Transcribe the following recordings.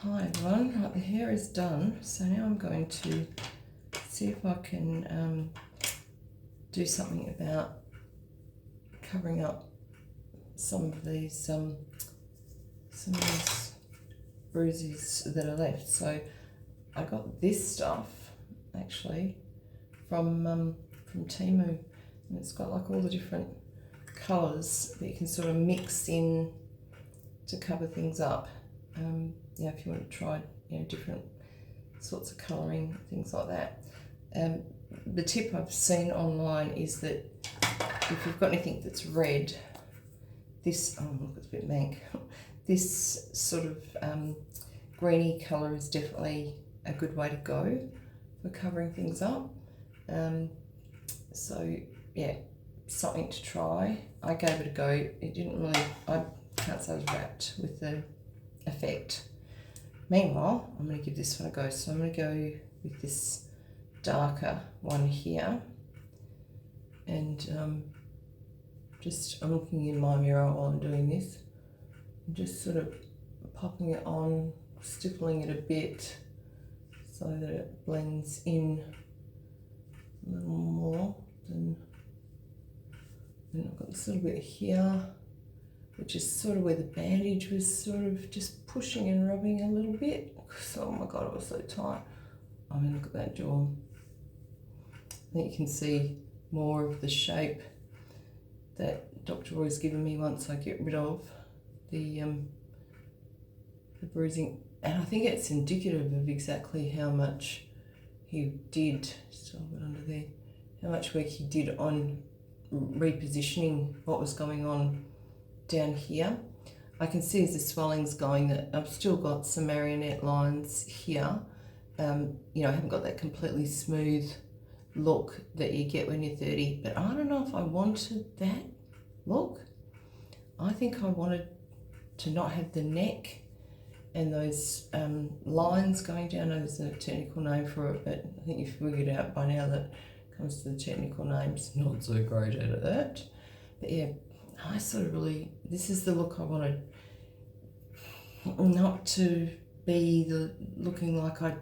Hi everyone, right, the hair is done, so now I'm going to see if I can do something about covering up some of these bruises that are left. So I got this stuff actually from Temu, and it's got like all the different colours that you can sort of mix in to cover things up. Yeah, if you want to try, different sorts of colouring, things like that. The tip I've seen online is that if you've got anything that's red, this, oh look, it's a bit mank, this sort of greeny colour is definitely a good way to go for covering things up. So yeah, something to try. I gave it a go. It didn't really, I can't say I was wrapped with the effect. Meanwhile, I'm going to give this one a go. So I'm going to go with this darker one here, and I'm looking in my mirror while I'm doing this, and just sort of popping it on, stippling it a bit so that it blends in a little more. Then I've got this little bit here, which is sort of where the bandage was sort of just pushing and rubbing a little bit. So, oh my God, it was so tight. I mean, look at that jaw. I think you can see more of the shape that Dr. Roy's given me once I get rid of the bruising. And I think it's indicative of exactly how much he did, still a bit under there, how much work he did on repositioning what was going on down here. I can see as the swelling's going that I've still got some marionette lines here. I haven't got that completely smooth look that you get when you're 30, but I don't know if I wanted that look. I think I wanted to not have the neck and those lines going down. I know there's a technical name for it, but I think you've figured out by now that it comes to the technical names, not so great at that. But yeah, I sort of really, this is the look I wanted. Not to be looking like I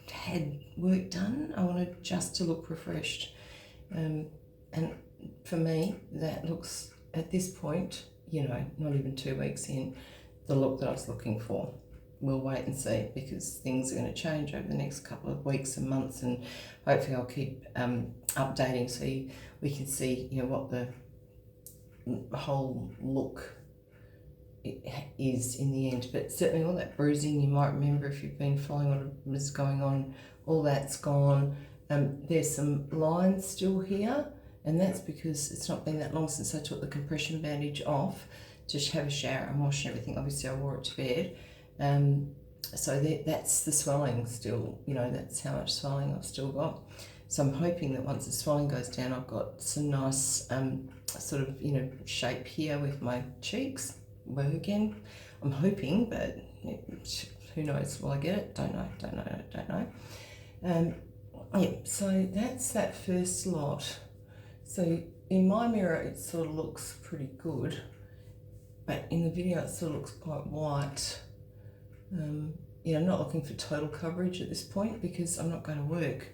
had work done. I wanted just to look refreshed. And for me, that looks, at this point, not even 2 weeks in, the look that I was looking for. We'll wait and see, because things are going to change over the next couple of weeks and months, and hopefully I'll keep updating so we can see what the whole look is in the end. But certainly all that bruising, you might remember if you've been following what was going on, all that's gone. There's some lines still here, and that's because it's not been that long since I took the compression bandage off to have a shower and wash and everything. Obviously I wore it to bed. So that's the swelling still, that's how much swelling I've still got. So I'm hoping that once the swelling goes down, I've got some nice sort of, shape here with my cheeks. Well, again, I'm hoping, but who knows? Will I get it? Don't know. Yeah, so that's that first lot. So in my mirror, it sort of looks pretty good, but in the video, it sort of looks quite white. I'm not looking for total coverage at this point because I'm not going to work.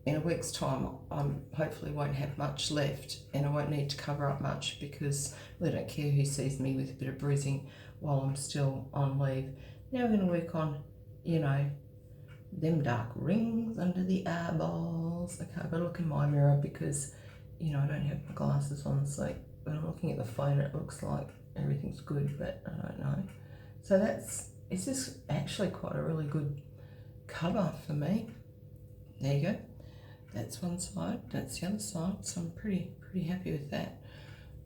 In a week's time, I hopefully won't have much left, and I won't need to cover up much because I really don't care who sees me with a bit of bruising while I'm still on leave. Now we're going to work on, them dark rings under the eyeballs. Okay, I've got to look in my mirror because, I don't have my glasses on, so when I'm looking at the phone, it looks like everything's good, but I don't know. So it's just actually quite a really good cover for me. There you go. That's one side, that's the other side, so I'm pretty happy with that.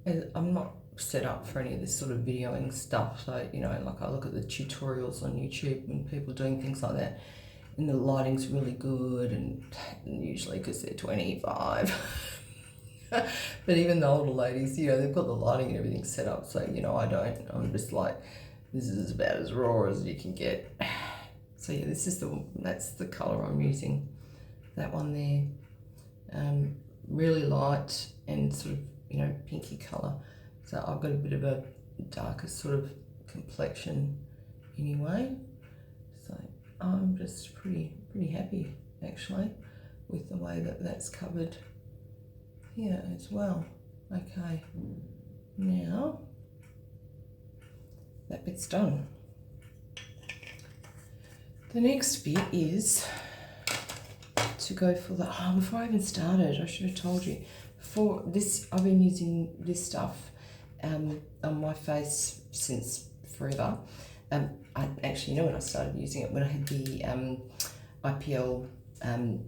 And I'm not set up for any of this sort of videoing stuff, so like I look at the tutorials on YouTube and people doing things like that, and the lighting's really good, and usually because they're 25. But even the older ladies, they've got the lighting and everything set up, so I don't. I'm just like, this is about as raw as you can get. So yeah, that's the colour I'm using. That one there, really light and sort of pinky colour. So I've got a bit of a darker sort of complexion anyway. So I'm just pretty happy actually with the way that that's covered here as well. Okay, now that bit's done. The next bit is to go for the, before I even started, I should have told you, for this, I've been using this stuff on my face since forever. I actually know when I started using it, when I had the IPL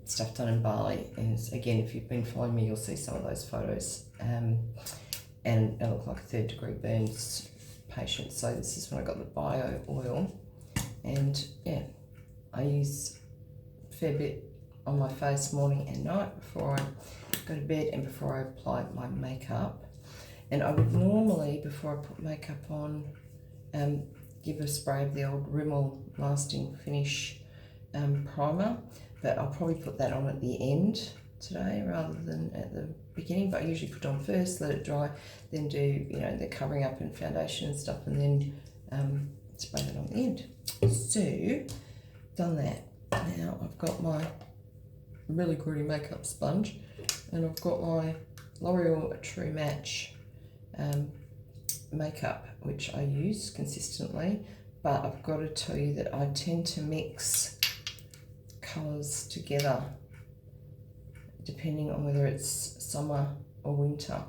stuff done in Bali, and again, if you've been following me, you'll see some of those photos, and I look like a 3rd degree burns patient. So this is when I got the bio oil, and yeah, I use a fair bit on my face morning and night before I go to bed and before I apply my makeup. And I would normally, before I put makeup on, give a spray of the old Rimmel Lasting Finish primer, but I'll probably put that on at the end today rather than at the beginning. But I usually put it on first, let it dry, then do, you know, the covering up and foundation and stuff, and then spray that on the end. So, done that. Now I've got my really gritty makeup sponge, and I've got my L'Oreal True Match makeup, which I use consistently, but I've got to tell you that I tend to mix colours together depending on whether it's summer or winter.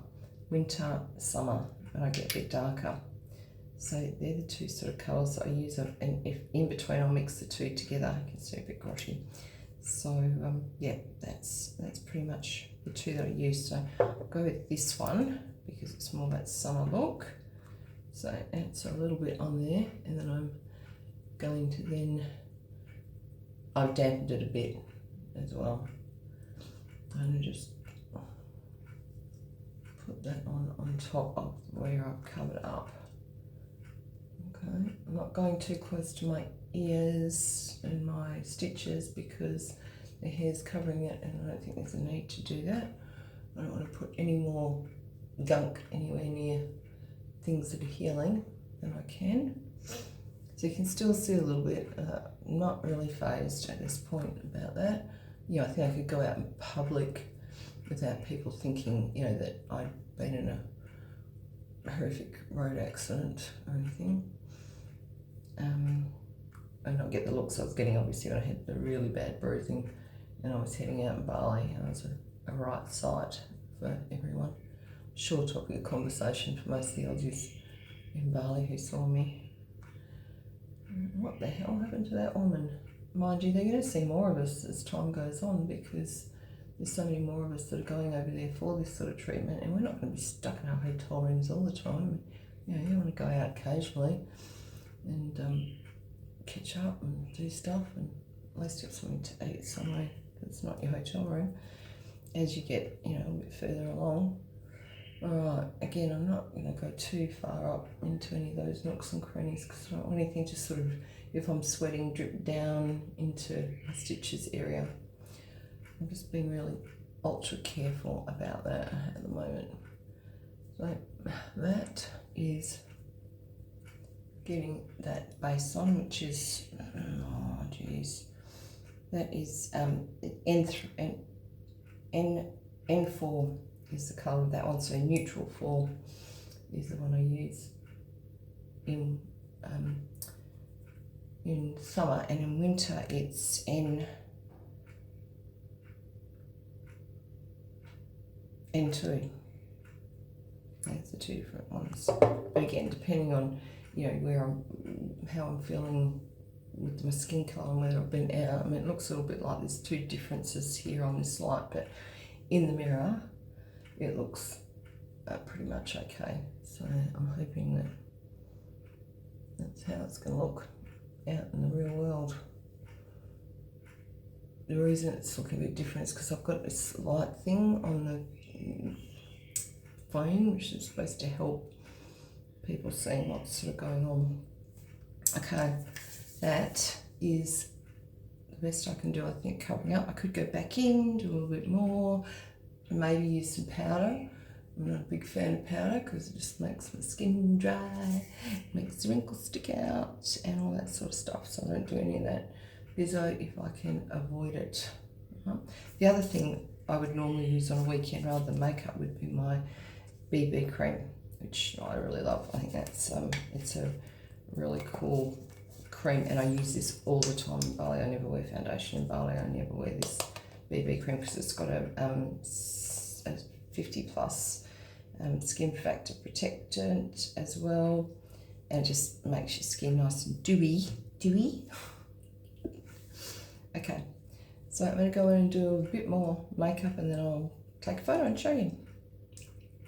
Winter, summer, and I get a bit darker. So they're the two sort of colours that I use, and if in between I'll mix the two together. You can see a bit grotty. So yeah, that's pretty much the two that I use. So I'll go with this one because it's more that summer look. So it's a little bit on there, and then I'm going to then, I've dampened it a bit as well. I'm going to just put that on top of where I've covered up. Okay, I'm not going too close to my ears and my stitches because the hair's covering it, and I don't think there's a need to do that. I don't want to put any more gunk anywhere near things that are healing than I can. So you can still see a little bit, not really phased at this point about that. You know, I think I could go out in public without people thinking, you know, that I'd been in a horrific road accident or anything. And not get the looks I was getting, obviously, when I had the really bad bruising and I was heading out in Bali, and it was a right sight for everyone. Sure topic of conversation for most of the Aussies in Bali who saw me. What the hell happened to that woman? Mind you, they're going to see more of us as time goes on because there's so many more of us that are going over there for this sort of treatment, and we're not going to be stuck in our hotel rooms all the time. You know, you want to go out occasionally and catch up and do stuff, and at least have something to eat somewhere that's not your hotel room as you get, you know, a bit further along. Alright, again, I'm not going to go too far up into any of those nooks and crannies because I don't want anything to sort of, if I'm sweating, drip down into my stitches area. I'm just being really ultra careful about that at the moment. So that is getting that base on, which is, oh geez, that is N4 is the colour of that one. So neutral 4 is the one I use in summer, and in winter it's N2. That's the two different ones. But again, depending on, you know, how I'm feeling with my skin colour and whether I've been out. I mean, it looks a little bit like there's two differences here on this light, but in the mirror it looks pretty much okay. So I'm hoping that that's how it's going to look out in the real world. The reason it's looking a bit different is because I've got this light thing on the phone, which is supposed to help people seeing what's sort of going on. Okay, that is the best I can do, I think, covering up. I could go back in, do a little bit more, maybe use some powder, I'm not a big fan of powder because it just makes my skin dry, makes the wrinkles stick out and all that sort of stuff. So I don't do any of that bizzo if I can avoid it. The other thing I would normally use on a weekend rather than makeup would be my BB cream, which I really love. I think that's it's a really cool cream, and I use this all the time in Bali. I never wear foundation in Bali. I never wear this BB cream because it's got a 50 plus skin factor protectant as well, and it just makes your skin nice and dewy. Okay, so I'm going to go in and do a bit more makeup and then I'll take a photo and show you.